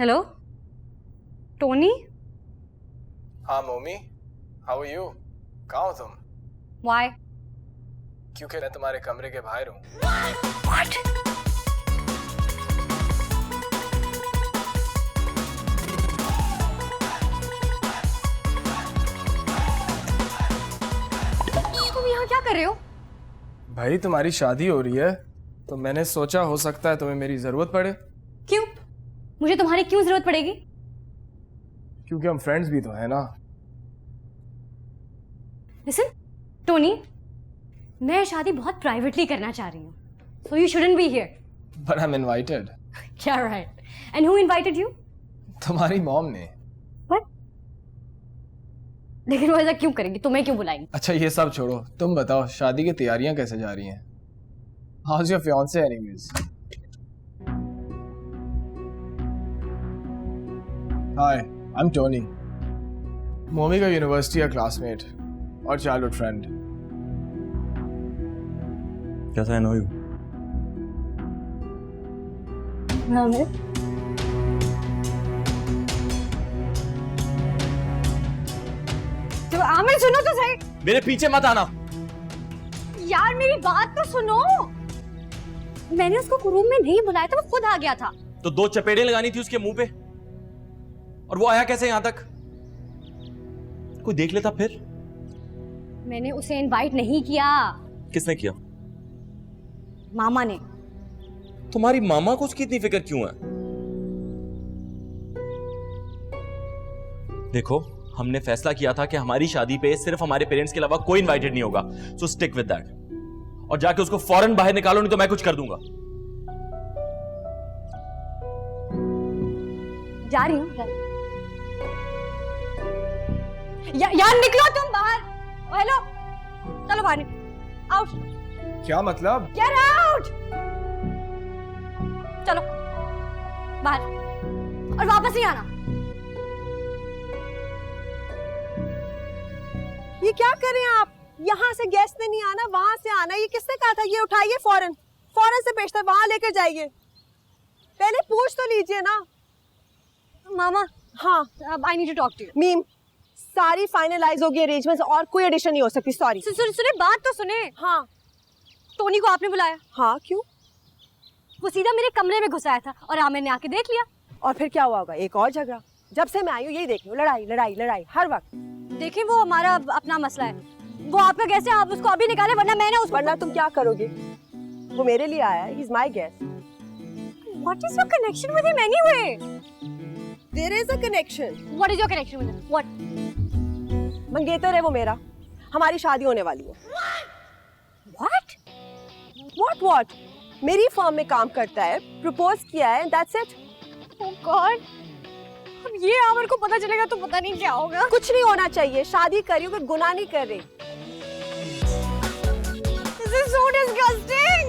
Hello Tony. हाँ मोमी, how are you? कहाँ हो तुम? वाई? क्योंकि मैं तुम्हारे कमरे के बाहर हूँ। What? तुम यहाँ क्या कर रहे हो? भाई तुम्हारी शादी हो रही है तो मैंने सोचा हो सकता है तुम्हें मेरी जरूरत पड़े। क्यों? मुझे तुम्हारी क्यों जरूरत पड़ेगी? क्योंकि हम फ्रेंड्स भी तो हैं ना। लिसन टोनी, मैं शादी बहुत प्राइवेटली करना चाह रही हूँ, so you shouldn't be here. But I'm invited. क्या right? And who invited you? तुम्हारी मॉम ने। What? लेकिन वो ऐसा क्यों करेगी? तुम्हें क्यों बुलाएंगी? अच्छा ये सब छोड़ो, तुम बताओ शादी की तैयारियां कैसे जा रही हैं? How's your fiance anyways? Hi, I'm Tony. मोमी का यूनिवर्सिटी का क्लासमेट और childhood friend. Yes, I know you. तो आमिर सुनो तो सही। मेरे पीछे मत आना। यार मेरी बात तो सुनो। मैंने उसको रूम में नहीं बुलाया था, वो खुद आ गया था। तो 2 चपेड़े लगानी थी उसके मुंह पे। और वो आया कैसे यहां तक? कोई देख लेता फिर? मैंने उसे इनवाइट नहीं किया। किसने किया? मामा ने। तुम्हारी मामा को उसकी इतनी फिक्र क्यों है? देखो, हमने फैसला किया था कि हमारी शादी पे सिर्फ हमारे पेरेंट्स के अलावा कोई इनवाइटेड नहीं होगा। सो स्टिक विद दैट। और जाके उसको फौरन बाहर निकालो, नहीं तो मैं कुछ कर दूंगा। जा रही हूँ। यार निकलो तुम बाहर। हेलो, चलो बाहर। आउट। क्या मतलब? Get out. चलो बाहर और वापस नहीं आना। ये क्या कर रहे हैं आप? यहाँ से गेस्ट ने नहीं आना, वहां से आना। ये किसने कहा था? ये उठाइए फौरन, फौरन से बेचता वहां लेकर जाइए। पहले पूछ तो लीजिए ना। मामा, हाँ, I need to talk to you. मीम, सारी फाइनलाइज होगी अरेंजमेंट्स और कोई एडिशन नहीं हो सकती। सॉरी। सुने बात तो सुने। हाँ। टोनी को आपने बुलाया? हाँ, क्यों? वो सीधा मेरे कमरे में घुस आया था और आमिर ने आके देख लिया। और फिर क्या हुआ होगा? एक और झगड़ा। जब से मैं आई हूँ यही देख रही हूँ, लड़ाई लड़ाई लड़ाई हर वक्त। देखिए वो हमारा अपना मसला है। वो आपका कैसे, आप उसको अभी निकाले वरना मैं ना उसको। वरना तुम क्या करोगे? वो मेरे लिए आया है, he is my guest. What is your connection with him anyway? There is a connection. What is your connection with him? What? मंगेतर है वो मेरा। हमारी शादी होने वाली है। What? What? मेरी फर्म में काम करता है, प्रपोज किया है, दैट्स इट। Oh God! अब ये आमिर को पता चलेगा तो पता नहीं क्या होगा। कुछ नहीं होना चाहिए। शादी करी हूँ, कोई गुनाह नहीं कर रही। This is so disgusting.